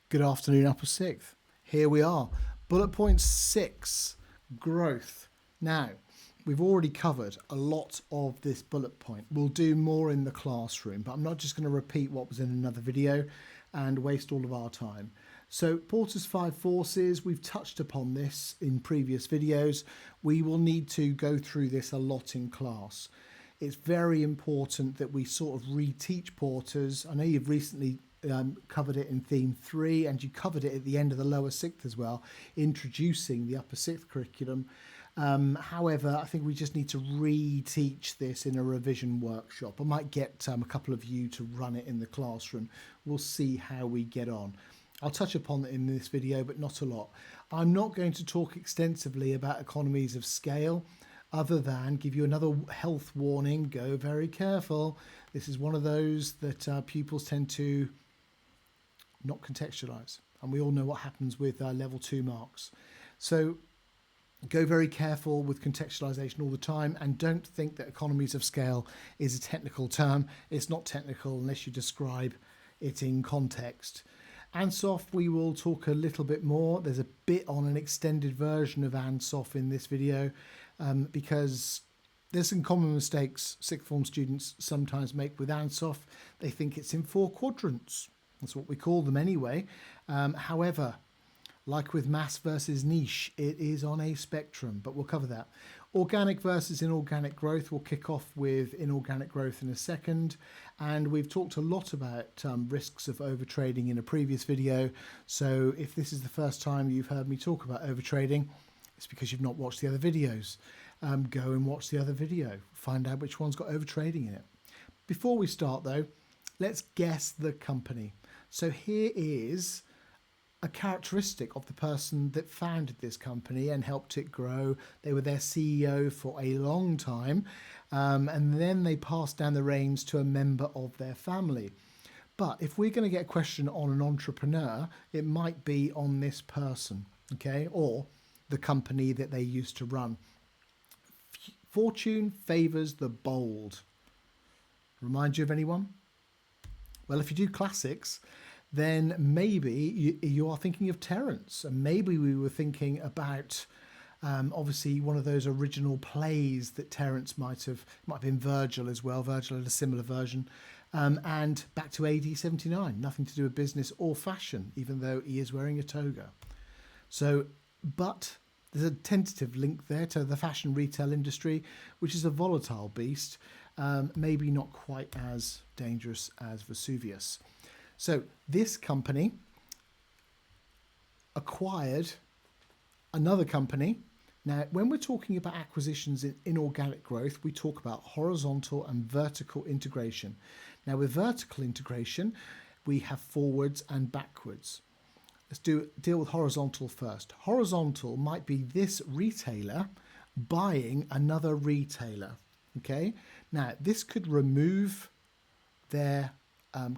Good afternoon, Upper Sixth. Here we are. Bullet point 6, growth. Now, we've already covered a lot of this bullet point. We'll do more in the classroom, but I'm not just going to repeat what was in another video and waste all of our time. So Porter's 5 forces, we've touched upon this in previous videos. We will need to go through this a lot in class. It's very important that we sort of reteach Porter's. I know you've recently covered it in theme 3, and you covered it at the end of the lower 6th as well, introducing the upper 6th curriculum. However, I think we just need to reteach this in a revision workshop. I might get a couple of you to run it in the classroom. We'll see how we get on. I'll touch upon it in this video, but not a lot. I'm not going to talk extensively about economies of scale, other than give you another health warning. Go very careful. This is one of those that pupils tend to not contextualize, and we all know what happens with level 2 marks. So go very careful with contextualization all the time, and don't think that economies of scale is a technical term. It's not technical unless you describe it in context. Ansoff, we will talk a little bit more. There's a bit on an extended version of Ansoff in this video, because there's some common mistakes sixth form students sometimes make with Ansoff. They think it's in 4 quadrants. That's what we call them anyway. However, like with mass versus niche, it is on a spectrum, but we'll cover that. Organic versus inorganic growth. We'll kick off with inorganic growth in a second. And we've talked a lot about risks of overtrading in a previous video. So if this is the first time you've heard me talk about overtrading, it's because you've not watched the other videos. Go and watch the other video. Find out which one's got overtrading in it. Before we start though, let's guess the company. So here is a characteristic of the person that founded this company and helped it grow. They were their CEO for a long time, and then they passed down the reins to a member of their family. But if we're going to get a question on an entrepreneur, it might be on this person, okay, or the company that they used to run. Fortune favours the bold. Remind you of anyone? Well, if you do classics, then maybe you are thinking of Terence, and maybe we were thinking about obviously one of those original plays that Terence might have been Virgil as well. Virgil had a similar version, and back to AD 79, nothing to do with business or fashion, even though he is wearing a toga. So, but there's a tentative link there to the fashion retail industry, which is a volatile beast, maybe not quite as dangerous as Vesuvius. So this company acquired another company. Now, when we're talking about acquisitions in inorganic growth, we talk about horizontal and vertical integration. Now, with vertical integration, we have forwards and backwards. Let's deal with horizontal first. Horizontal might be this retailer buying another retailer. Okay. Now, this could remove their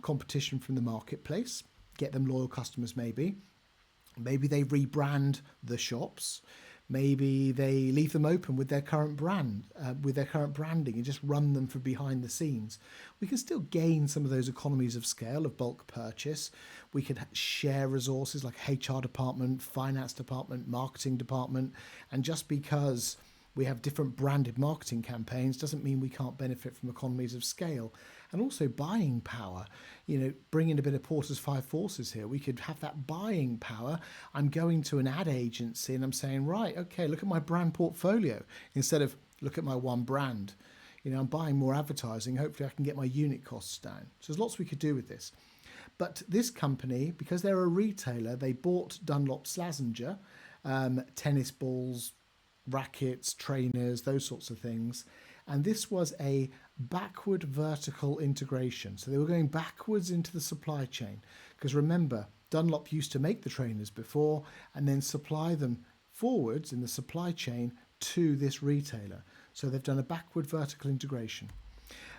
competition from the marketplace, get them loyal customers maybe. Maybe they rebrand the shops. Maybe they leave them open with their current brand, with their current branding, and just run them from behind the scenes. We can still gain some of those economies of scale of bulk purchase. We could share resources like HR department, finance department, marketing department, and just because we have different branded marketing campaigns doesn't mean we can't benefit from economies of scale. And also buying power, bring in a bit of Porter's 5 forces here. We could have that buying power. I'm going to an ad agency and I'm saying, right, okay, look at my brand portfolio instead of look at my one brand. I'm buying more advertising. Hopefully I can get my unit costs down. So there's lots we could do with this. But this company, because they're a retailer, they bought Dunlop Slazenger, tennis balls, rackets, trainers, those sorts of things. And this was a backward vertical integration. So they were going backwards into the supply chain. Because remember, Dunlop used to make the trainers before and then supply them forwards in the supply chain to this retailer. So they've done a backward vertical integration.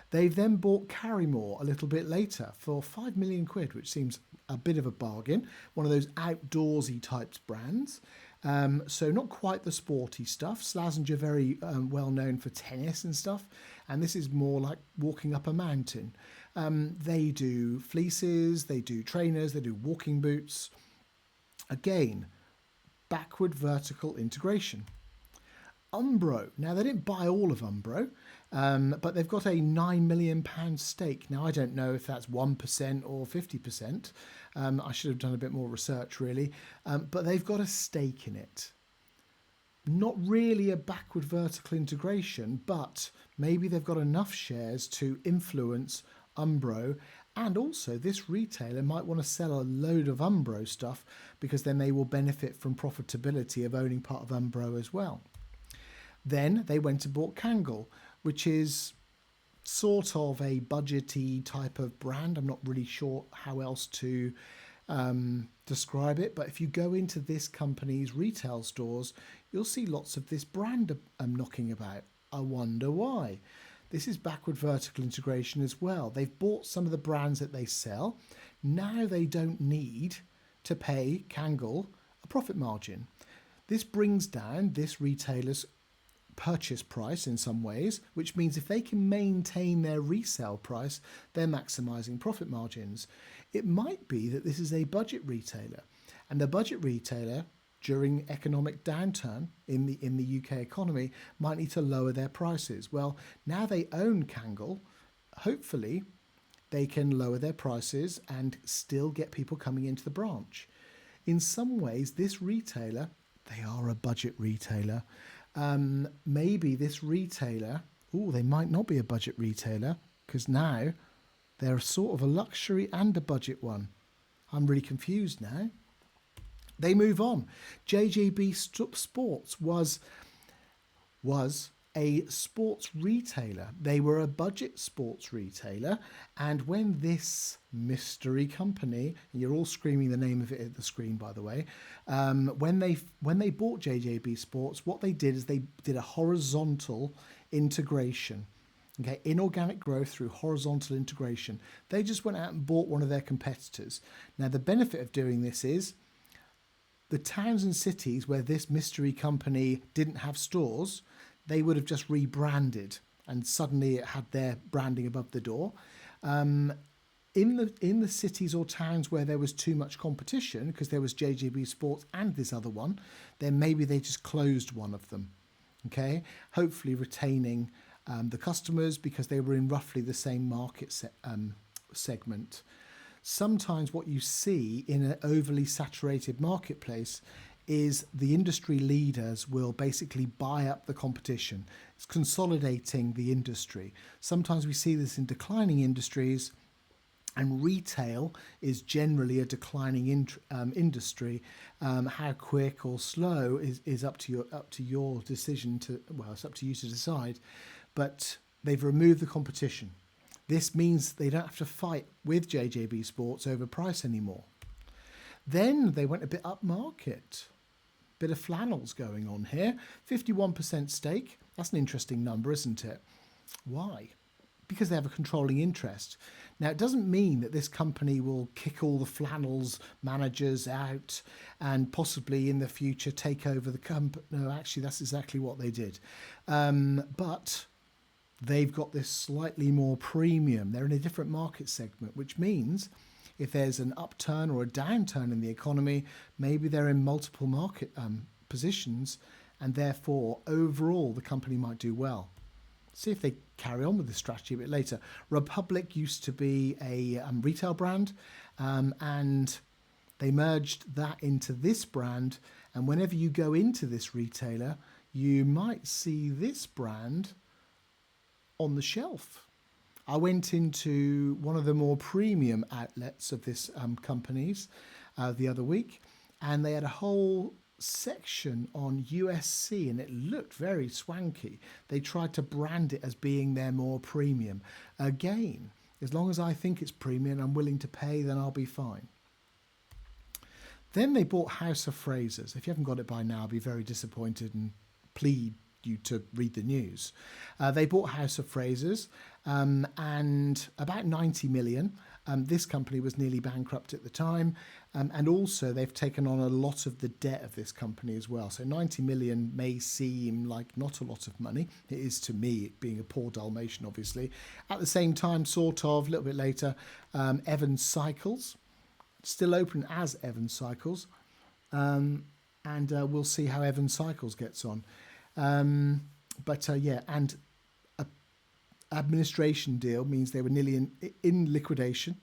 They've then bought Karrimor a little bit later for 5 million quid, which seems a bit of a bargain. One of those outdoorsy types brands. So not quite the sporty stuff. Slazenger very well known for tennis and stuff, and this is more like walking up a mountain. They do fleeces, they do trainers, they do walking boots. Again, backward vertical integration. Umbro. Now, they didn't buy all of Umbro, but they've got a £9 million stake. Now, I don't know if that's 1% or 50%. I should have done a bit more research, really. But they've got a stake in it. Not really a backward vertical integration, but maybe they've got enough shares to influence Umbro. And also, this retailer might want to sell a load of Umbro stuff because then they will benefit from profitability of owning part of Umbro as well. Then they went and bought Kangol, which is sort of a budgety type of brand. I'm not really sure how else to describe it, but if you go into this company's retail stores, you'll see lots of this brand knocking about. I wonder why. This is backward vertical integration as well. They've bought some of the brands that they sell. Now they don't need to pay Kangol a profit margin. This brings down this retailer's purchase price in some ways, which means if they can maintain their resale price, they're maximizing profit margins. It might be that this is a budget retailer, and the budget retailer during economic downturn in the UK economy might need to lower their prices. Well, now they own Kangol, hopefully they can lower their prices and still get people coming into the branch. In some ways, this retailer, they are a budget retailer. Maybe this retailer, they might not be a budget retailer because now they're sort of a luxury and a budget one. I'm really confused now. They move on. JJB Sports was a sports retailer. They were a budget sports retailer. And when this mystery company, and you're all screaming the name of it at the screen, by the way, when they bought JJB Sports, what they did is they did a horizontal integration. Okay, inorganic growth through horizontal integration. They just went out and bought one of their competitors. Now, the benefit of doing this is the towns and cities where this mystery company didn't have stores, they would have just rebranded and suddenly it had their branding above the door. In the cities or towns where there was too much competition, because there was JJB Sports and this other one, then maybe they just closed one of them. Okay, hopefully retaining the customers because they were in roughly the same market segment. Sometimes what you see in an overly saturated marketplace is the industry leaders will basically buy up the competition. It's consolidating the industry. Sometimes we see this in declining industries, and retail is generally a declining industry. How quick or slow is up to your decision to. Well, it's up to you to decide. But they've removed the competition. This means they don't have to fight with JJB Sports over price anymore. Then they went a bit upmarket. Bit of flannels going on here. 51% stake. That's an interesting number, isn't it? Why? Because they have a controlling interest. Now, it doesn't mean that this company will kick all the flannels managers out and possibly in the future take over the company. No, actually, that's exactly what they did. But they've got this slightly more premium. They're in a different market segment, which means if there's an upturn or a downturn in the economy, maybe they're in multiple market positions, and therefore overall the company might do well. See if they carry on with this strategy a bit later. Republic used to be a retail brand, and they merged that into this brand. And whenever you go into this retailer, you might see this brand on the shelf. I went into one of the more premium outlets of this companies the other week, and they had a whole section on USC, and it looked very swanky. They tried to brand it as being their more premium. Again, as long as I think it's premium, I'm willing to pay, then I'll be fine. Then they bought House of Fraser. If you haven't got it by now, I'll be very disappointed and plead you to read the news. They bought House of Fraser and about 90 million. This company was nearly bankrupt at the time, and also they've taken on a lot of the debt of this company as well. So 90 million may seem like not a lot of money. It is to me, being a poor Dalmatian, obviously. At the same time, sort of, a little bit later, Evans Cycles, still open as Evans Cycles, and we'll see how Evans Cycles gets on. Yeah, and administration deal means they were nearly in liquidation.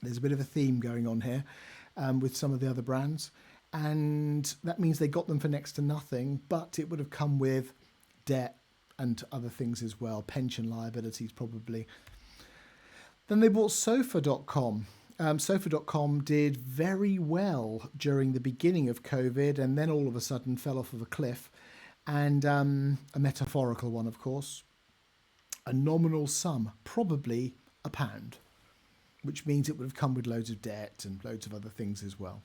There's a bit of a theme going on here with some of the other brands, and that means they got them for next to nothing, but it would have come with debt and other things as well, pension liabilities probably. Then they bought Sofa.com. Sofa.com did very well during the beginning of COVID, and then all of a sudden fell off of a cliff, and a metaphorical one, of course. A nominal sum, probably £1, which means it would have come with loads of debt and loads of other things as well.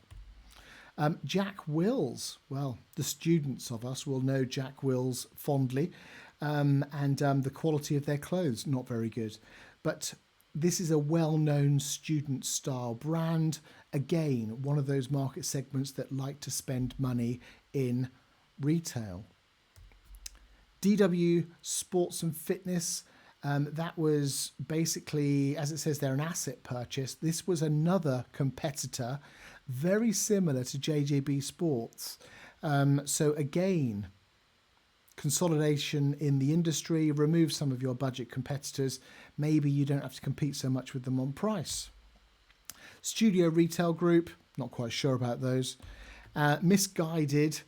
Jack Wills, well, the students of us will know Jack Wills fondly, and the quality of their clothes, not very good. But this is a well-known student-style brand. Again, one of those market segments that like to spend money in retail. DW Sports and Fitness, that was basically, as it says there, an asset purchase. This was another competitor, very similar to JJB Sports. So again, consolidation in the industry, remove some of your budget competitors. Maybe you don't have to compete so much with them on price. Studio Retail Group, not quite sure about those. Misguided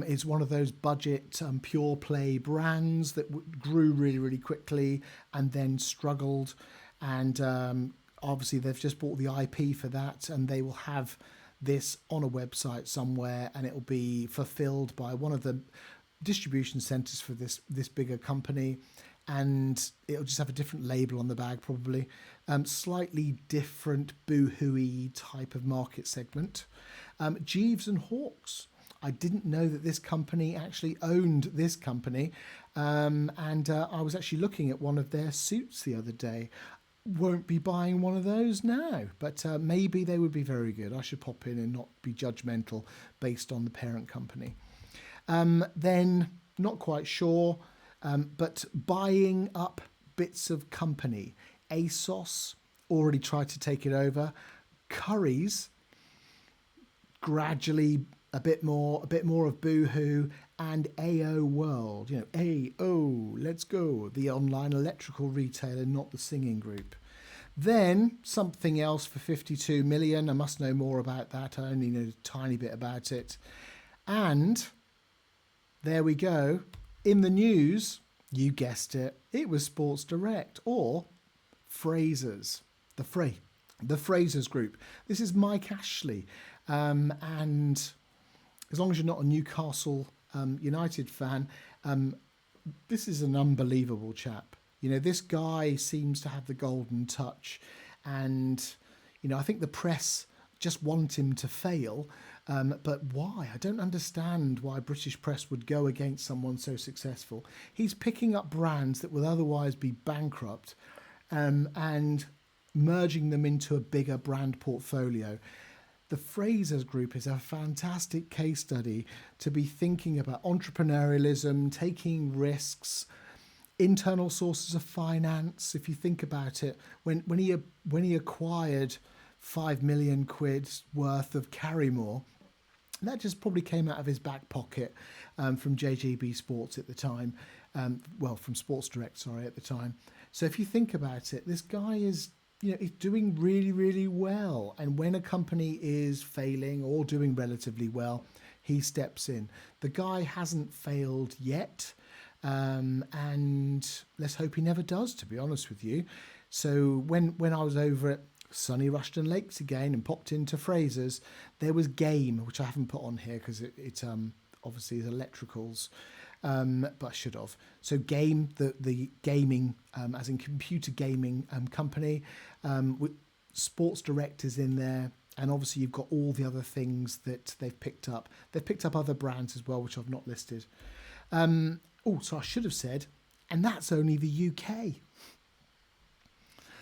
is one of those budget pure play brands that grew really, really quickly and then struggled. And obviously they've just bought the IP for that, and they will have this on a website somewhere, and it will be fulfilled by one of the distribution centers for this bigger company, and it'll just have a different label on the bag probably. Slightly different boohooey type of market segment. Jeeves and Hawkes. I didn't know that this company actually owned this company, and I was actually looking at one of their suits the other day. Won't be buying one of those now, but maybe they would be very good. I should pop in and not be judgmental based on the parent company. Then, not quite sure, but buying up bits of company. ASOS already tried to take it over. Currys, gradually a bit more of Boohoo, and AO World. You know, AO, let's go. The online electrical retailer, not the singing group. Then something else for 52 million. I must know more about that. I only know a tiny bit about it. And there we go. In the news, you guessed it, it was Sports Direct or Frasers, the Frasers Group. This is Mike Ashley, and as long as you're not a Newcastle United fan, this is an unbelievable chap. You know, this guy seems to have the golden touch, and you know, I think the press just want him to fail. But why? I don't understand why British press would go against someone so successful. He's picking up brands that would otherwise be bankrupt, and merging them into a bigger brand portfolio. The Frasers Group is a fantastic case study to be thinking about entrepreneurialism, taking risks, internal sources of finance. If you think about it, when he acquired 5 million quid worth of Karrimor, that just probably came out of his back pocket from JJB Sports at the time. From Sports Direct, sorry, at the time. So if you think about it, this guy is, you know, he's doing really, really well. And when a company is failing or doing relatively well, he steps in. The guy hasn't failed yet. And let's hope he never does, to be honest with you. So when I was over at sunny Rushden Lakes again and popped into Frasers, there was Game, which I haven't put on here because it obviously is electricals, but I should have. So Game, the gaming, as in computer gaming company, with Sports Direct is in there, and obviously you've got all the other things that they've picked up. They've picked up other brands as well, which I've not listed. So I should have said, and that's only the UK.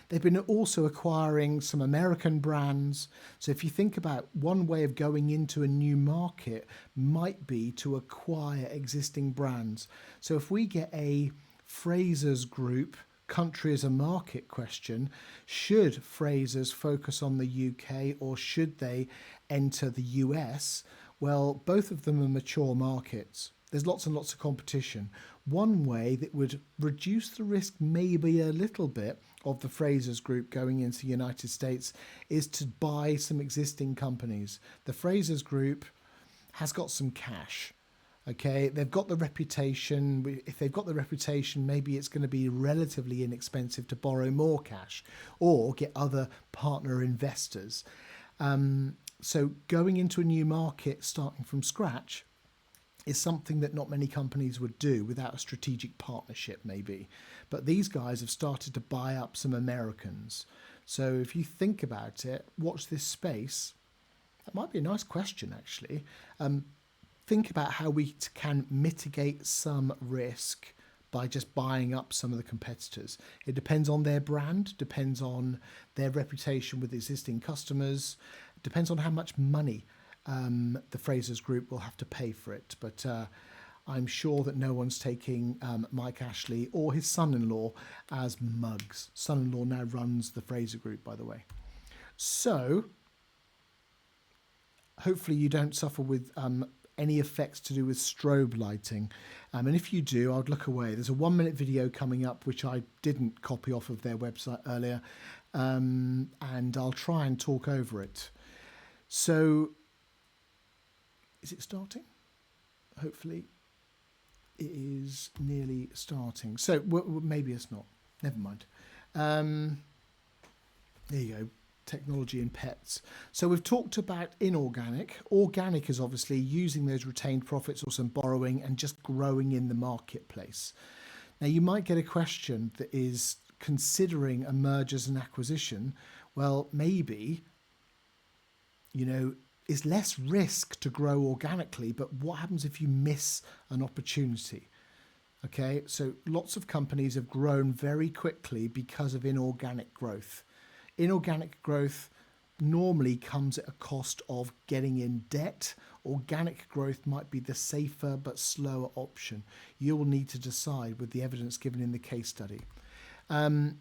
They've been also acquiring some American brands. So if you think about one way of going into a new market might be to acquire existing brands. So if we get a Frasers Group country as a market question, should Frasers focus on the UK or should they enter the US? Well, both of them are mature markets. There's lots and lots of competition. One way that would reduce the risk maybe a little bit of the Frasers Group going into the United States is to buy some existing companies. The Frasers Group has got some cash. Okay, they've got the reputation. If they've got the reputation, maybe it's going to be relatively inexpensive to borrow more cash or get other partner investors. So going into a new market, starting from scratch, is something that not many companies would do without a strategic partnership maybe. But these guys have started to buy up some Americans. So if you think about it, watch this space. That might be a nice question actually. Think about how we can mitigate some risk by just buying up some of the competitors. It depends on their brand, depends on their reputation with existing customers, depends on how much money the Frasers Group will have to pay for it. But I'm sure that no one's taking Mike Ashley or his son-in-law as mugs. Son-in-law now runs the Fraser Group, by the way. So hopefully you don't suffer with any effects to do with strobe lighting. And if you do, I'd look away. There's a 1-minute video coming up, which I didn't copy off of their website earlier. And I'll try and talk over it. So, is it starting? Hopefully it is nearly starting. So maybe it's not. Never mind. There you go. Technology and pets. So we've talked about inorganic. Organic is obviously using those retained profits or some borrowing and just growing in the marketplace. Now you might get a question that is considering a mergers and acquisition. Well, maybe, it's less risk to grow organically, but what happens if you miss an opportunity? Okay, so lots of companies have grown very quickly because of inorganic growth. Inorganic growth normally comes at a cost of getting in debt. Organic growth might be the safer but slower option. You will need to decide with the evidence given in the case study. And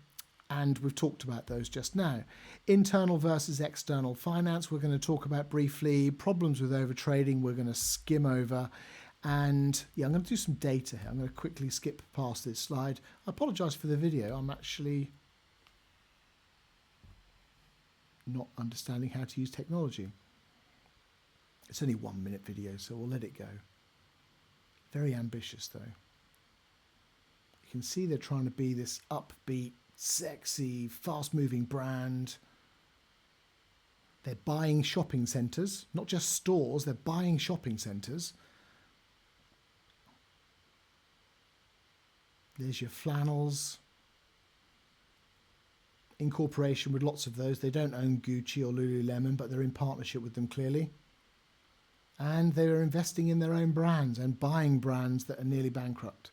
we've talked about those just now. Internal versus external finance, we're going to talk about briefly. Problems with overtrading, we're going to skim over. And yeah, I'm going to do some data here. I'm going to quickly skip past this slide. I apologise for the video. I'm actually not understanding how to use technology. It's only 1-minute video, so we'll let it go. Very ambitious though. You can see they're trying to be this upbeat, sexy, fast-moving brand. They're buying shopping centres, not just stores, they're buying shopping centres. There's your flannels. In cooperation with lots of those. They don't own Gucci or Lululemon, but they're in partnership with them clearly. And they're investing in their own brands and buying brands that are nearly bankrupt.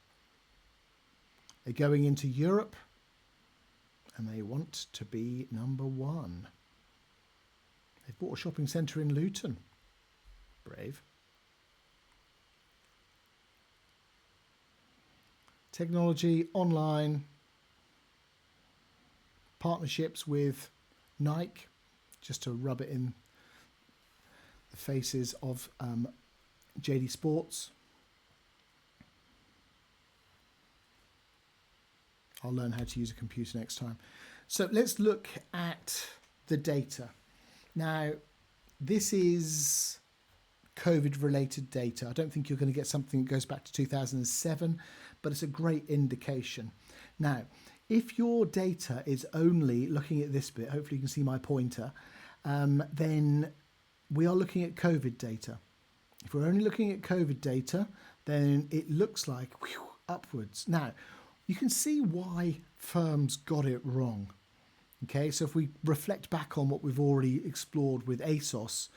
They're going into Europe and they want to be number one. They've bought a shopping centre in Luton. Brave. Technology, online, partnerships with Nike, just to rub it in the faces of JD Sports. I'll learn how to use a computer next time. So let's look at the data. Now, this is COVID-related data. I don't think you're going to get something that goes back to 2007, but it's a great indication. Now, if your data is only looking at this bit, hopefully you can see my pointer, then we are looking at COVID data. If we're only looking at COVID data, then it looks like upwards. Now, you can see why firms got it wrong. Okay, so if we reflect back on what we've already explored with ASOS,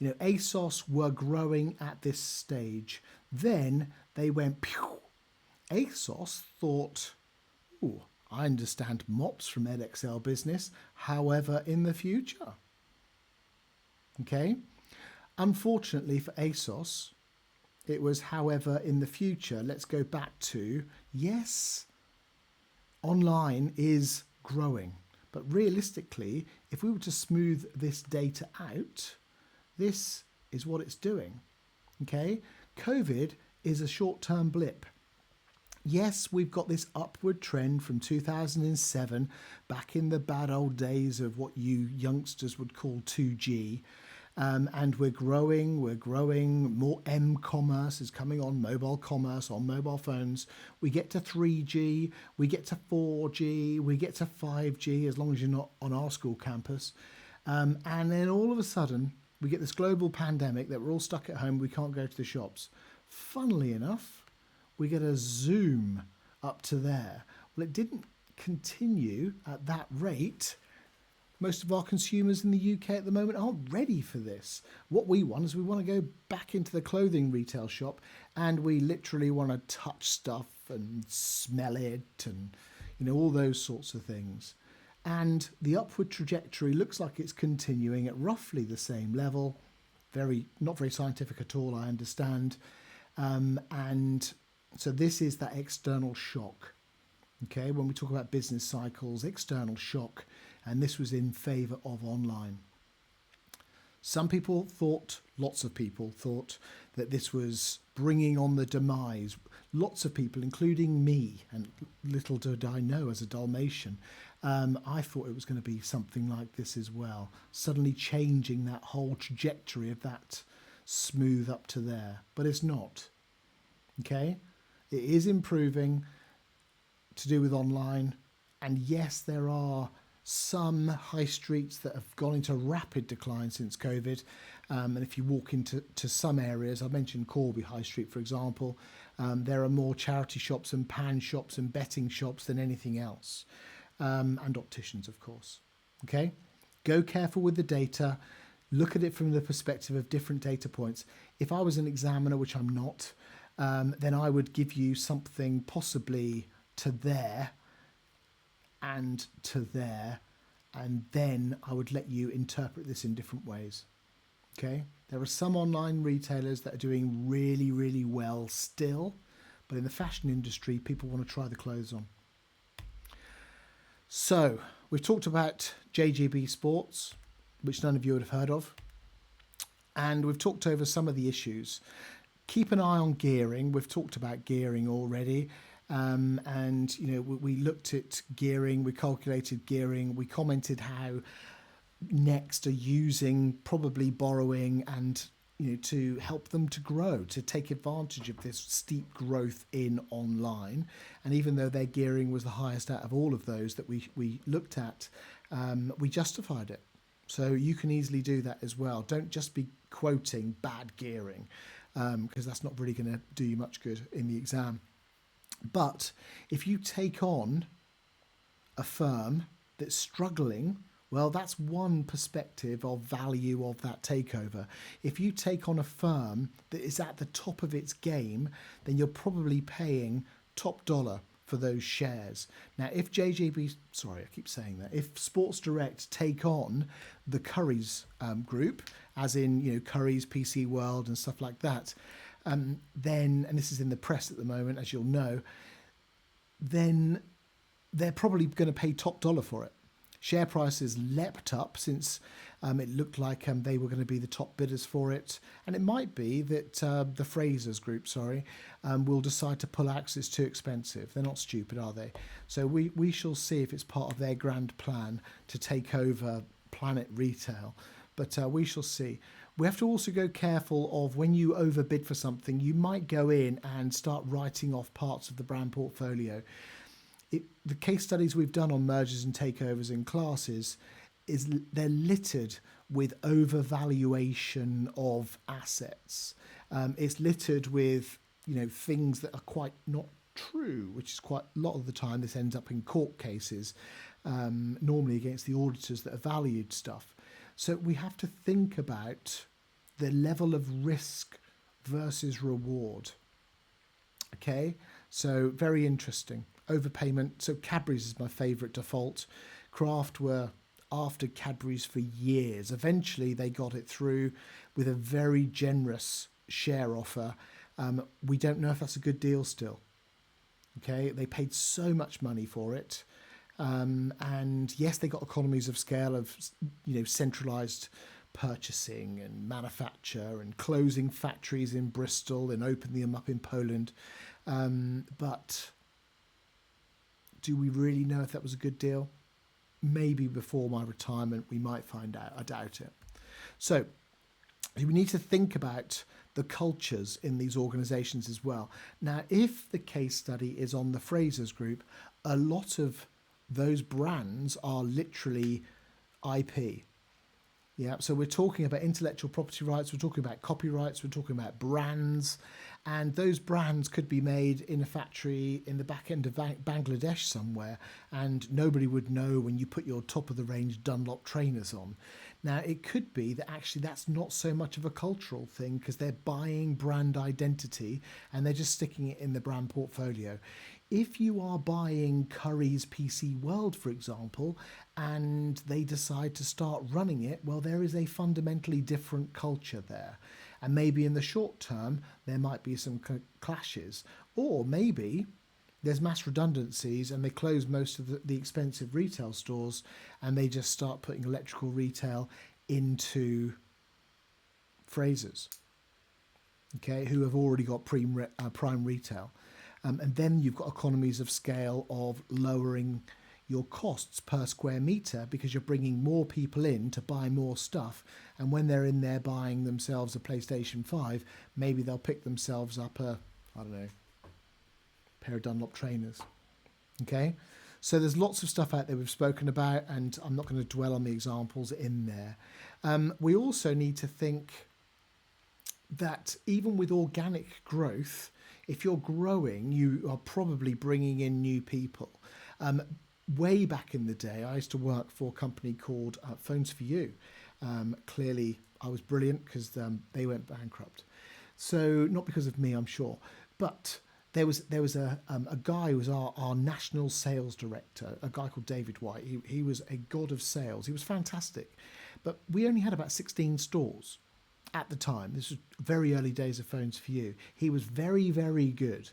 ASOS were growing at this stage. Then they went, ASOS thought, I understand mops from Edexcel Business, however, in the future. Okay? Unfortunately for ASOS, it was however in the future. Let's go back to, yes, online is growing. But realistically, if we were to smooth this data out, this is what it's doing. Okay? COVID is a short-term blip. Yes, we've got this upward trend from 2007, back in the bad old days of what you youngsters would call 2G. And we're growing, more m-commerce is coming on, mobile commerce, on mobile phones. We get to 3G, we get to 4G, we get to 5G, as long as you're not on our school campus. And then all of a sudden, we get this global pandemic that we're all stuck at home, we can't go to the shops. Funnily enough, we get a zoom up to there. Well, it didn't continue at that rate. Most of our consumers in the UK at the moment aren't ready for this. What we want is we want to go back into the clothing retail shop and we literally want to touch stuff and smell it and, you know, all those sorts of things. And the upward trajectory looks like it's continuing at roughly the same level. Not very scientific at all, I understand. And so this is that external shock. Okay, when we talk about business cycles, external shock, and this was in favour of online. Lots of people thought that this was bringing on the demise. Lots of people, including me, and little did I know as a Dalmatian, I thought it was going to be something like this as well, suddenly changing that whole trajectory of that smooth up to there, but it's not. Okay, it is improving to do with online, and yes, there are some high streets that have gone into rapid decline since COVID, and if you walk into some areas, I mentioned Corby High Street for example, there are more charity shops and pan shops and betting shops than anything else, and opticians of course. Okay, go careful with the data, look at it from the perspective of different data points. If I was an examiner, which I'm not, then I would give you something possibly to there and to there, and then I would let you interpret this in different ways. Okay, there are some online retailers that are doing really, really well still, but in the fashion industry, people want to try the clothes on. So we've talked about JGB Sports, which none of you would have heard of, and we've talked over some of the issues. Keep an eye on gearing. We've talked about gearing already. And, you know, we looked at gearing, we calculated gearing, we commented how Next are using probably borrowing and, you know, to help them to grow, to take advantage of this steep growth in online. And even though their gearing was the highest out of all of those that we looked at, we justified it. So you can easily do that as well. Don't just be quoting bad gearing, because that's not really going to do you much good in the exam. But if you take on a firm that's struggling, well, that's one perspective of value of that takeover. If you take on a firm that is at the top of its game, then you're probably paying top dollar for those shares. Now, if if Sports Direct take on the Currys group, as in, you know, Currys, PC World and stuff like that, then, and this is in the press at the moment, as you'll know, then they're probably going to pay top dollar for it. Share prices leapt up since it looked like they were going to be the top bidders for it. And it might be that the Frasers Group, will decide to pull out because it's too expensive. They're not stupid, are they? So we shall see if it's part of their grand plan to take over Planet Retail. But we shall see. We have to also go careful of when you overbid for something, you might go in and start writing off parts of the brand portfolio. The case studies we've done on mergers and takeovers in classes, they're littered with overvaluation of assets. It's littered with, you know, things that are quite not true, which is quite a lot of the time this ends up in court cases, normally against the auditors that have valued stuff. So we have to think about the level of risk versus reward. Okay, so very interesting. overpayment. So Cadbury's is my favourite default. Kraft were after Cadbury's for years. Eventually they got it through with a very generous share offer. We don't know if that's a good deal still. Okay, they paid so much money for it. And yes, they got economies of scale of, centralised purchasing and manufacture and closing factories in Bristol and opening them up in Poland. But do we really know if that was a good deal? Maybe before my retirement we might find out. I doubt it. So we need to think about the cultures in these organisations as well. Now, if the case study is on the Frasers Group, a lot of those brands are literally IP. Yeah, so we're talking about intellectual property rights, we're talking about copyrights, we're talking about brands, and those brands could be made in a factory in the back end of Bangladesh somewhere, and nobody would know when you put your top of the range Dunlop trainers on. Now, it could be that actually that's not so much of a cultural thing because they're buying brand identity and they're just sticking it in the brand portfolio. If you are buying Curry's PC World, for example, and they decide to start running it, well, there is a fundamentally different culture there. And maybe in the short term, there might be some clashes. Or maybe there's mass redundancies and they close most of the expensive retail stores and they just start putting electrical retail into Frasers, okay, who have already got prime retail. And then you've got economies of scale of lowering your costs per square metre because you're bringing more people in to buy more stuff. And when they're in there buying themselves a PlayStation 5, maybe they'll pick themselves up pair of Dunlop trainers. Okay, so there's lots of stuff out there we've spoken about, and I'm not going to dwell on the examples in there. We also need to think that even with organic growth, if you're growing, you are probably bringing in new people. Way back in the day, I used to work for a company called Phones for You. Clearly, I was brilliant because they went bankrupt. So not because of me, I'm sure, but there was a guy who was our national sales director, a guy called David White. He was a god of sales. He was fantastic. But we only had about 16 stores at the time. This was very early days of Phones for You. He was very, very good.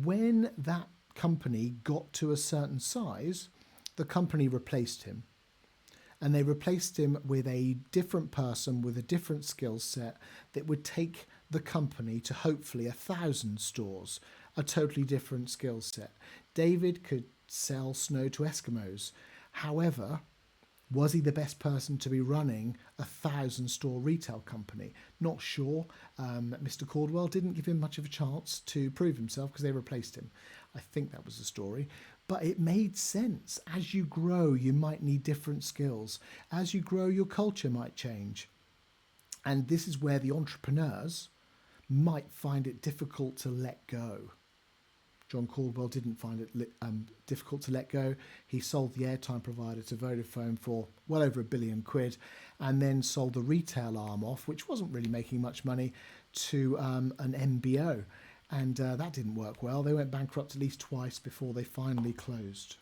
When that company got to a certain size, the company replaced him. And they replaced him with a different person with a different skill set that would take the company to hopefully 1,000 stores, a totally different skill set. David could sell snow to Eskimos. However, was he the best person to be running a 1,000-store retail company? Not sure. Mr. Caldwell didn't give him much of a chance to prove himself because they replaced him. I think that was the story. But it made sense. As you grow, you might need different skills. As you grow, your culture might change. And this is where the entrepreneurs might find it difficult to let go. John Caldwell didn't find it difficult to let go. He sold the airtime provider to Vodafone for well over £1 billion, and then sold the retail arm off, which wasn't really making much money, to an MBO. And that didn't work well. They went bankrupt at least twice before they finally closed.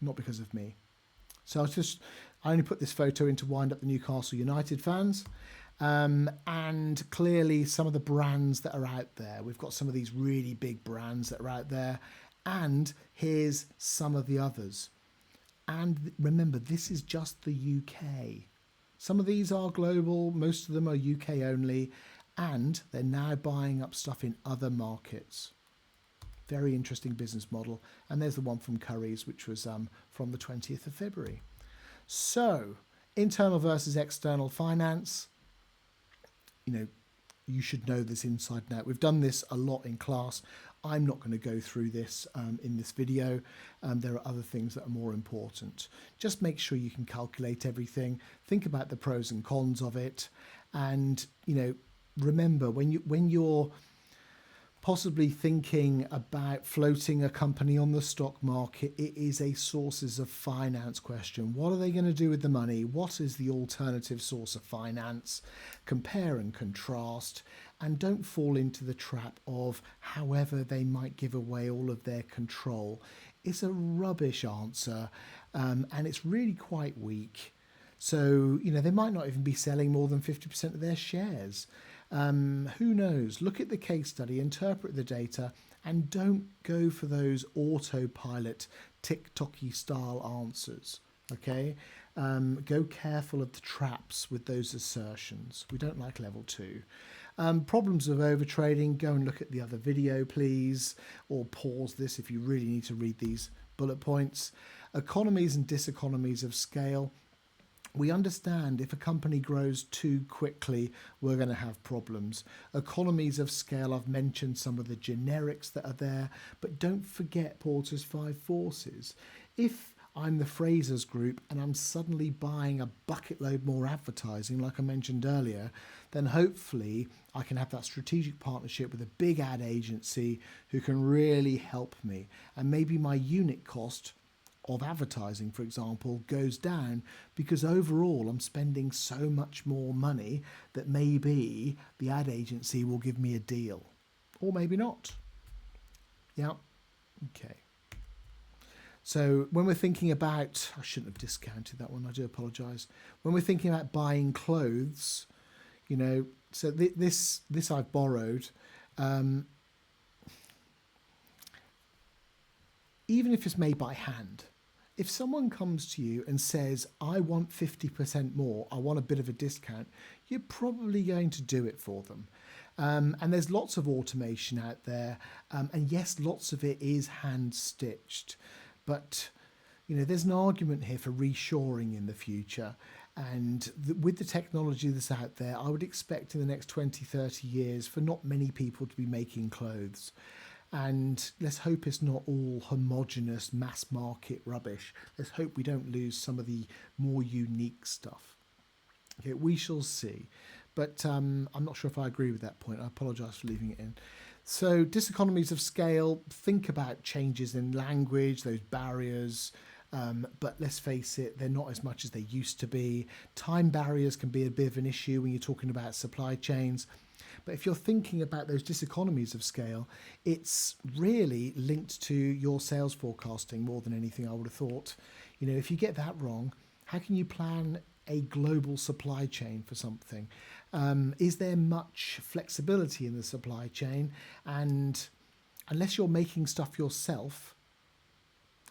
Not because of me. So I only put this photo in to wind up the Newcastle United fans. And clearly some of the brands that are out there. We've got some of these really big brands that are out there. And here's some of the others. And remember, this is just the UK. Some of these are global. Most of them are UK only. And they're now buying up stuff in other markets. Very interesting business model. And there's the one from Curry's, which was from the 20th of February. So, internal versus external finance. You should know this inside and out. We've done this a lot in class. I'm not going to go through this in this video. There are other things that are more important. Just make sure you can calculate everything. Think about the pros and cons of it. And, remember, when you're possibly thinking about floating a company on the stock market. It is a sources of finance question. What are they going to do with the money? What is the alternative source of finance? Compare and contrast, and don't fall into the trap of however they might give away all of their control. It's a rubbish answer, and it's really quite weak. So, they might not even be selling more than 50% of their shares. Who knows? Look at the case study, interpret the data, and don't go for those autopilot tick-tocky style answers. Okay? Go careful of the traps with those assertions. We don't like level 2. Problems of overtrading, go and look at the other video, please, or pause this if you really need to read these bullet points. Economies and diseconomies of scale. We understand if a company grows too quickly, we're going to have problems. Economies of scale, I've mentioned some of the generics that are there, but don't forget Porter's 5 forces. If I'm the Frasers Group and I'm suddenly buying a bucket load more advertising, like I mentioned earlier, then hopefully I can have that strategic partnership with a big ad agency who can really help me. And maybe my unit cost of advertising, for example, goes down because overall I'm spending so much more money that maybe the ad agency will give me a deal, or maybe not. Yeah, okay. So when we're thinking about, I shouldn't have discounted that one, I do apologise. When we're thinking about buying clothes, so this I've borrowed. Even if it's made by hand, if someone comes to you and says, I want 50% more, I want a bit of a discount, you're probably going to do it for them. And there's lots of automation out there. And yes, lots of it is hand stitched. But, there's an argument here for reshoring in the future. And with the technology that's out there, I would expect in the next 20, 30 years for not many people to be making clothes. And let's hope it's not all homogenous mass market rubbish. Let's hope we don't lose some of the more unique stuff. Okay, we shall see. But I'm not sure if I agree with that point. I apologise for leaving it in. So diseconomies of scale, think about changes in language, those barriers. But let's face it, they're not as much as they used to be. Time barriers can be a bit of an issue when you're talking about supply chains. But if you're thinking about those diseconomies of scale, it's really linked to your sales forecasting more than anything, I would have thought. If you get that wrong, how can you plan a global supply chain for something? Is there much flexibility in the supply chain? And unless you're making stuff yourself,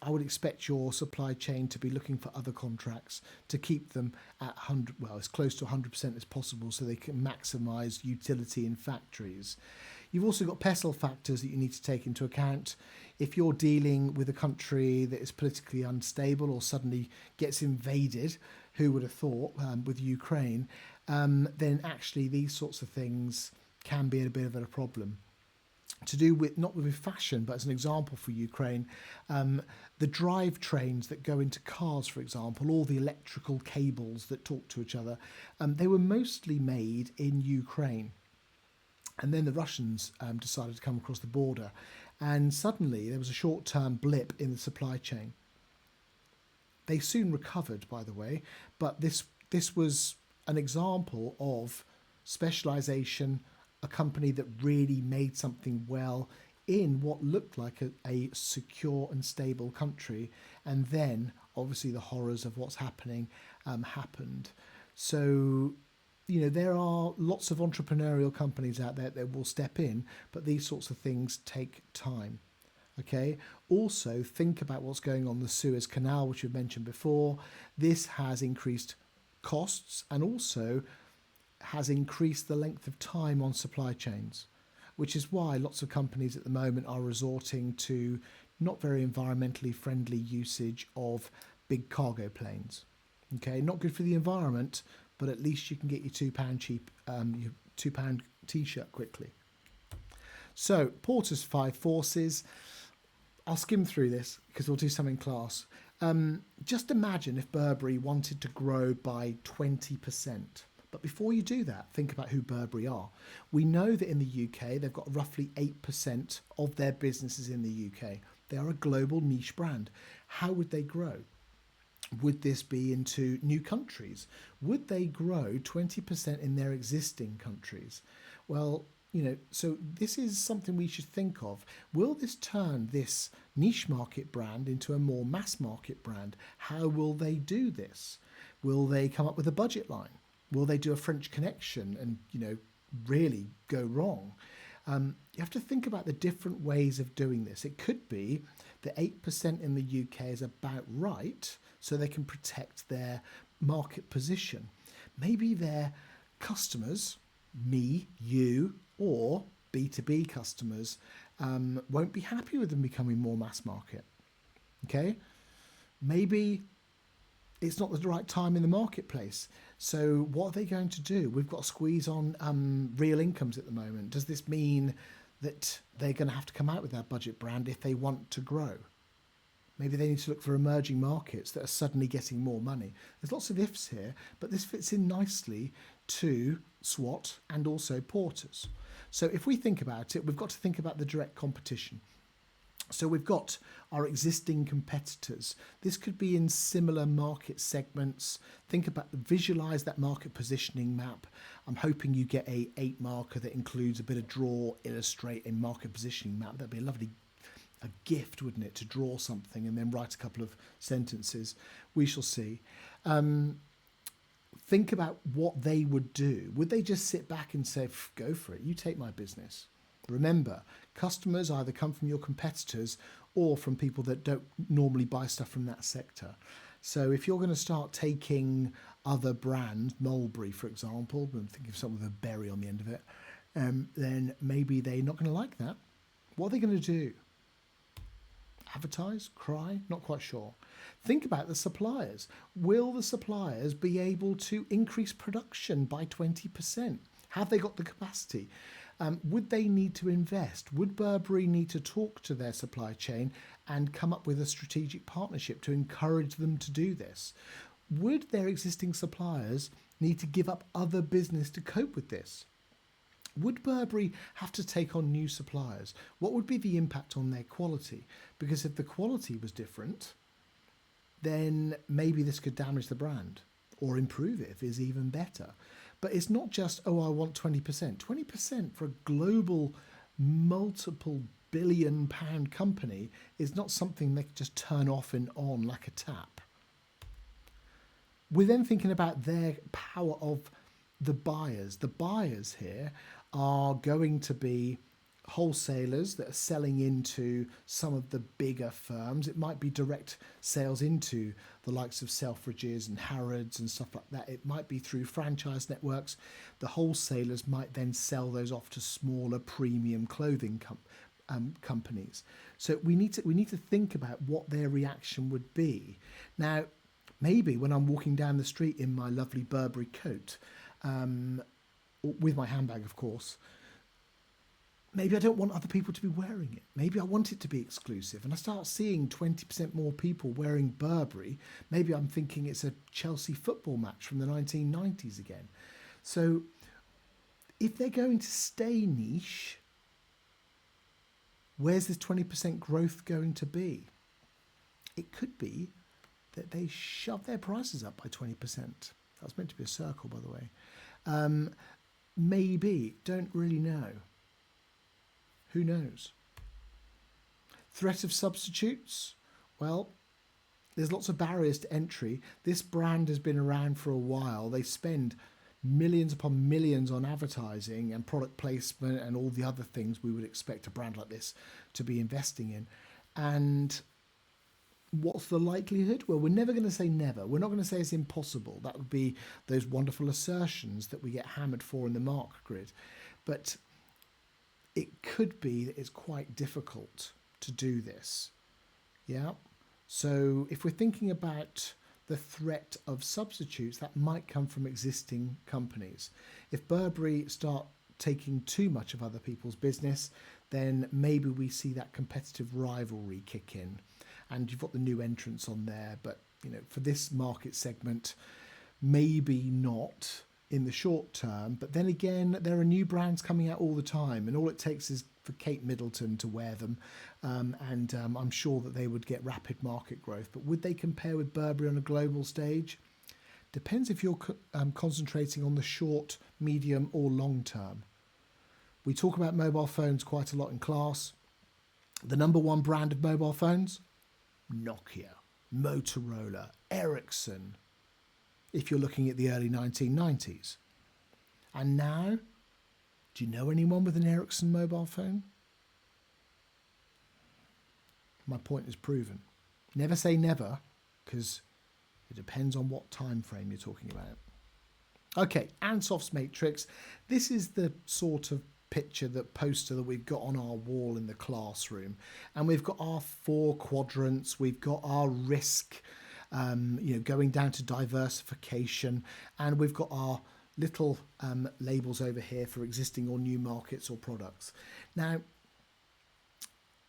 I would expect your supply chain to be looking for other contracts to keep them at 100, well, as close to 100% as possible so they can maximise utility in factories. You've also got pestle factors that you need to take into account. If you're dealing with a country that is politically unstable or suddenly gets invaded, who would have thought, with Ukraine, then actually these sorts of things can be a bit of a problem. To do with, not with fashion, but as an example for Ukraine, the drive trains that go into cars, for example, all the electrical cables that talk to each other, they were mostly made in Ukraine. And then the Russians decided to come across the border, and suddenly there was a short-term blip in the supply chain. They soon recovered, by the way, but this was an example of specialisation, a company that really made something well in what looked like a secure and stable country. And then, obviously, the horrors of what's happening happened. So, there are lots of entrepreneurial companies out there that will step in, but these sorts of things take time. Okay. Also, think about what's going on the Suez Canal, which we've mentioned before. This has increased costs and also has increased the length of time on supply chains, which is why lots of companies at the moment are resorting to not very environmentally friendly usage of big cargo planes. Okay, not good for the environment, but at least you can get your £2 cheap, your £2 t-shirt quickly. So Porter's 5 forces. I'll skim through this because we'll do some in class. Just imagine if Burberry wanted to grow by 20%. But before you do that, think about who Burberry are. We know that in the UK, they've got roughly 8% of their businesses in the UK. They are a global niche brand. How would they grow? Would this be into new countries? Would they grow 20% in their existing countries? Well, so this is something we should think of. Will this turn this niche market brand into a more mass market brand? How will they do this? Will they come up with a budget line? Will they do a French connection and, really go wrong? You have to think about the different ways of doing this. It could be that 8% in the UK is about right, so they can protect their market position. Maybe their customers, me, you, or B2B customers, won't be happy with them becoming more mass market. Okay? Maybe it's not the right time in the marketplace. So what are they going to do? We've got a squeeze on real incomes at the moment. Does this mean that they're going to have to come out with their budget brand if they want to grow? Maybe they need to look for emerging markets that are suddenly getting more money. There's lots of ifs here, but this fits in nicely to SWOT and also Porter's. So if we think about it, we've got to think about the direct competition. So we've got our existing competitors. This could be in similar market segments. Think about, visualize that market positioning map. I'm hoping you get a 8 marker that includes a bit of draw, illustrate a market positioning map. That'd be a gift, wouldn't it, to draw something and then write a couple of sentences. We shall see. Think about what they would do. Would they just sit back and say, go for it, you take my business? Remember, customers either come from your competitors or from people that don't normally buy stuff from that sector. So if you're going to start taking other brands, Mulberry, for example, I'm thinking of something with a berry on the end of it, then maybe they're not going to like that. What are they going to do? Advertise? Cry? Not quite sure. Think about the suppliers. Will the suppliers be able to increase production by 20%? Have they got the capacity? Would they need to invest? Would Burberry need to talk to their supply chain and come up with a strategic partnership to encourage them to do this? Would their existing suppliers need to give up other business to cope with this? Would Burberry have to take on new suppliers? What would be the impact on their quality? Because if the quality was different, then maybe this could damage the brand or improve it if it's even better. But it's not just, I want 20%. 20% for a global multiple billion-pound company is not something they can just turn off and on like a tap. We're then thinking about their power of the buyers. The buyers here are going to be wholesalers that are selling into some of the bigger firms. It might be direct sales into the likes of Selfridges and Harrods and stuff like that. It might be through franchise networks. The wholesalers might then sell those off to smaller premium clothing companies. So we need to think about what their reaction would be. Now, maybe when I'm walking down the street in my lovely Burberry coat, with my handbag, of course, maybe I don't want other people to be wearing it. Maybe I want it to be exclusive. And I start seeing 20% more people wearing Burberry. Maybe I'm thinking it's a Chelsea football match from the 1990s again. So if they're going to stay niche, where's this 20% growth going to be? It could be that they shove their prices up by 20%. That's meant to be a circle, by the way. Maybe, don't really know. Who knows? Threat of substitutes? Well, there's lots of barriers to entry. This brand has been around for a while. They spend millions upon millions on advertising and product placement and all the other things we would expect a brand like this to be investing in. And what's the likelihood? Well, we're never going to say never. We're not going to say it's impossible. That would be those wonderful assertions that we get hammered for in the mark grid. But it could be that it's quite difficult to do this. Yeah. So if we're thinking about the threat of substitutes, that might come from existing companies. If Burberry start taking too much of other people's business, then maybe we see that competitive rivalry kick in. And you've got the new entrants on there, but for this market segment, maybe not in the short term. But then again, there are new brands coming out all the time, and all it takes is for Kate Middleton to wear them, and I'm sure that they would get rapid market growth. But would they compare with Burberry on a global stage? Depends if you're concentrating on the short, medium or long term. We talk about mobile phones quite a lot in class. The number one brand of mobile phones? Nokia, Motorola, Ericsson, if you're looking at the early 1990s. And now, do you know anyone with an Ericsson mobile phone? My point is proven. Never say never, because it depends on what time frame you're talking about. Okay, Ansoff's matrix. This is the sort of picture, that poster that we've got on our wall in the classroom, and we've got our 4 quadrants. We've got our risk, going down to diversification, and we've got our little labels over here for existing or new markets or products. Now,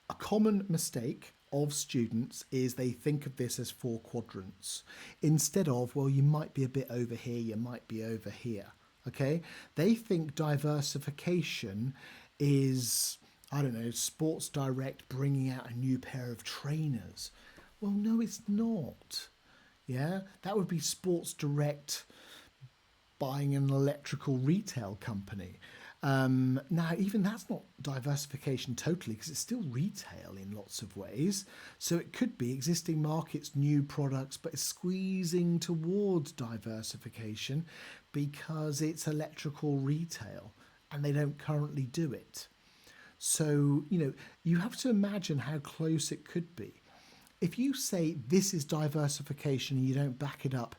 a common mistake of students is they think of this as 4 quadrants instead of, well, you might be a bit over here, you might be over here. Okay, they think diversification is, I don't know, Sports Direct bringing out a new pair of trainers. Well, no, it's not. Yeah, that would be Sports Direct buying an electrical retail company. Now, even that's not diversification totally, because it's still retail in lots of ways. So it could be existing markets, new products, but it's squeezing towards diversification because it's electrical retail and they don't currently do it. So, you have to imagine how close it could be. If you say this is diversification and you don't back it up,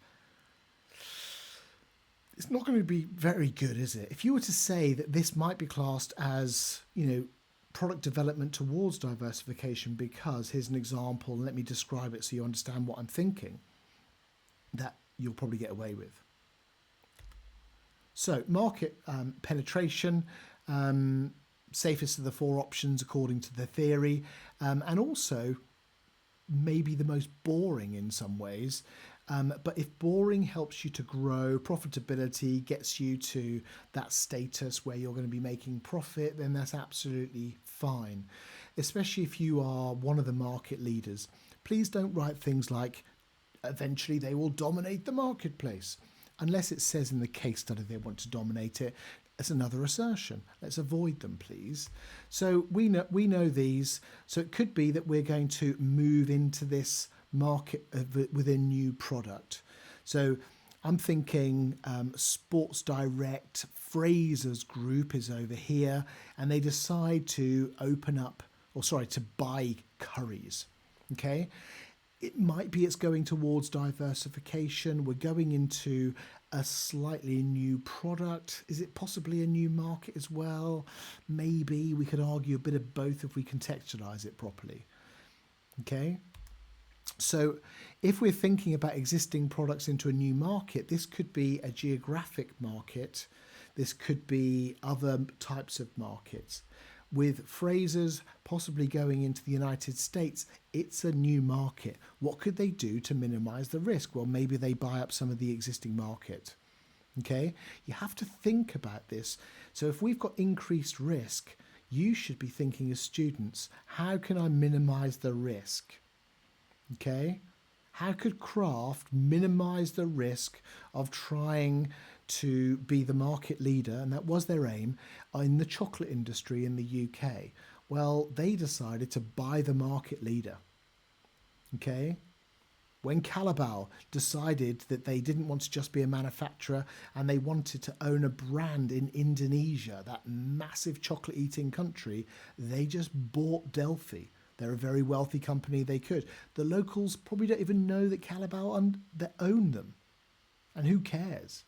it's not going to be very good, is it? If you were to say that this might be classed as, product development towards diversification, because here's an example, and let me describe it so you understand what I'm thinking, that you'll probably get away with. So market penetration, safest of the 4 options according to the theory, and also maybe the most boring in some ways. But if boring helps you to grow, profitability gets you to that status where you're going to be making profit, then that's absolutely fine. Especially if you are one of the market leaders. Please don't write things like, eventually they will dominate the marketplace. Unless it says in the case study they want to dominate it. It's another assertion. Let's avoid them, please. So we know these. So it could be that we're going to move into this market with a new product. So I'm thinking Sports Direct, Frasers Group is over here, and they decide to to buy Currys. Okay. It might be it's going towards diversification. We're going into a slightly new product. Is it possibly a new market as well? Maybe. We could argue a bit of both if we contextualize it properly. Okay. So if we're thinking about existing products into a new market, this could be a geographic market. This could be other types of markets. With Frasers possibly going into the United States, it's a new market. What could they do to minimize the risk? Well, maybe they buy up some of the existing market. Okay, you have to think about this. So if we've got increased risk, you should be thinking as students, how can I minimize the risk? Okay, how could Craft minimize the risk of trying to be the market leader, and that was their aim, in the chocolate industry in the UK? Well, they decided to buy the market leader. Okay, when Calabal decided that they didn't want to just be a manufacturer and they wanted to own a brand in Indonesia, that massive chocolate eating country, they just bought Delphi. They're a very wealthy company, they could. The locals probably don't even know that Calabal they own them. And who cares?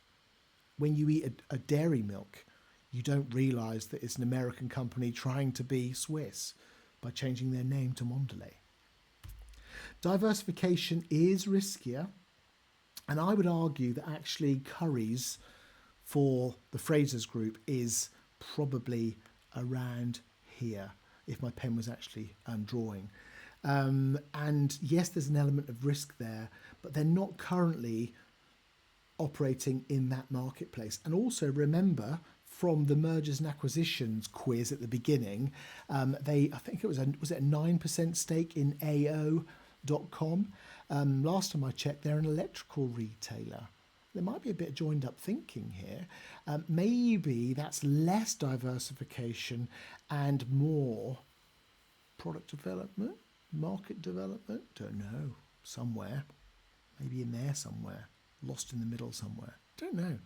When you eat a dairy milk, you don't realise that it's an American company trying to be Swiss by changing their name to Mondelez. Diversification is riskier, and I would argue that actually Currys for the Frasers Group is probably around here, if my pen was actually drawing. And yes, there's an element of risk there, but they're not currently operating in that marketplace. And also remember from the mergers and acquisitions quiz at the beginning, I think it was was it a 9% stake in AO.com? Last time I checked, they're an electrical retailer. There might be a bit of joined up thinking here. Maybe that's less diversification and more product development, market development. Don't know. Somewhere. Maybe in there somewhere. Lost in the middle somewhere. Don't know.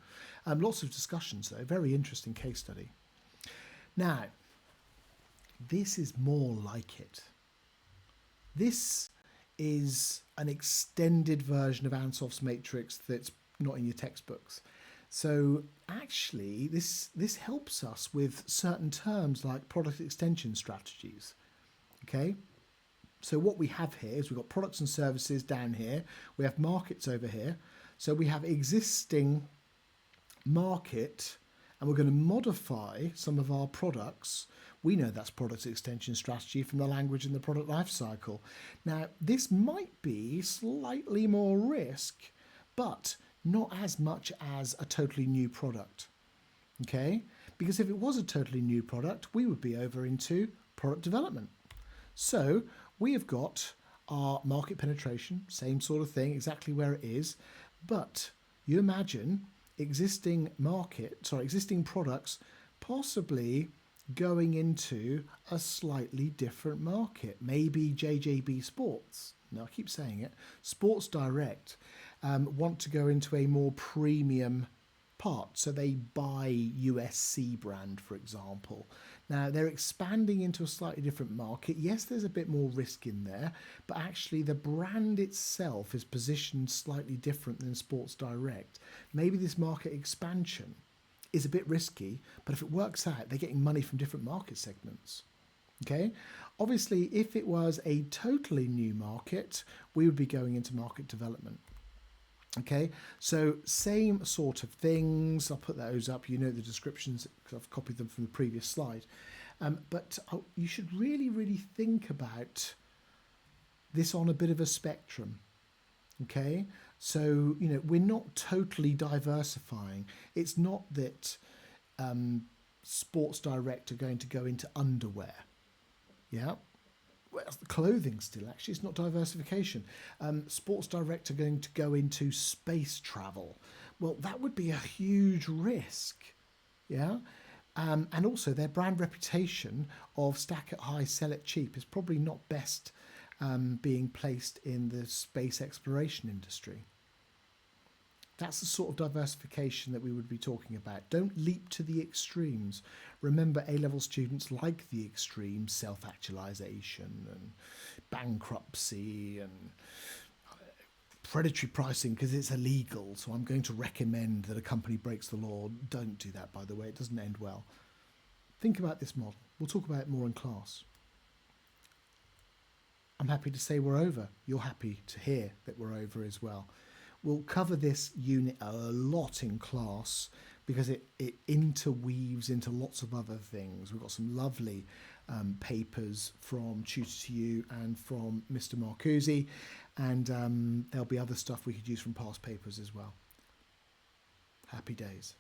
Lots of discussions though. Very interesting case study. Now, this is more like it. This is an extended version of Ansoff's matrix that's not in your textbooks. So actually, this helps us with certain terms like product extension strategies. Okay, so what we have here is we've got products and services down here. We have markets over here. So we have existing market, and we're going to modify some of our products. We know that's product extension strategy from the language in the product life cycle. Now, this might be slightly more risk, but not as much as a totally new product. Okay? Because if it was a totally new product, we would be over into product development. So we have got our market penetration, same sort of thing, exactly where it is. But you imagine existing products possibly going into a slightly different market. Maybe JJB Sports, no, I keep saying it, Sports Direct, want to go into a more premium part. So they buy USC brand, for example. Now they're expanding into a slightly different market. Yes, there's a bit more risk in there, but actually the brand itself is positioned slightly different than Sports Direct. Maybe this market expansion is a bit risky, but if it works out, they're getting money from different market segments. Okay, obviously, if it was a totally new market, we would be going into market development. Okay, so same sort of things. I'll put those up. You know the descriptions because I've copied them from the previous slide. But you should really, really think about this on a bit of a spectrum. Okay, so you know we're not totally diversifying. It's not that Sports Direct are going to go into underwear. Yeah. Well, clothing still, actually, it's not diversification. Sports Direct are going to go into space travel. Well, that would be a huge risk, yeah? And also their brand reputation of stack it high, sell it cheap is probably not best being placed in the space exploration industry. That's the sort of diversification that we would be talking about. Don't leap to the extremes. Remember, A-level students like the extremes, self-actualization and bankruptcy and predatory pricing because it's illegal. So I'm going to recommend that a company breaks the law. Don't do that, by the way. It doesn't end well. Think about this model. We'll talk about it more in class. I'm happy to say we're over. You're happy to hear that we're over as well. We'll cover this unit a lot in class because it interweaves into lots of other things. We've got some lovely papers from Tutor to You and from Mr. Marcuzzi, and there'll be other stuff we could use from past papers as well. Happy days.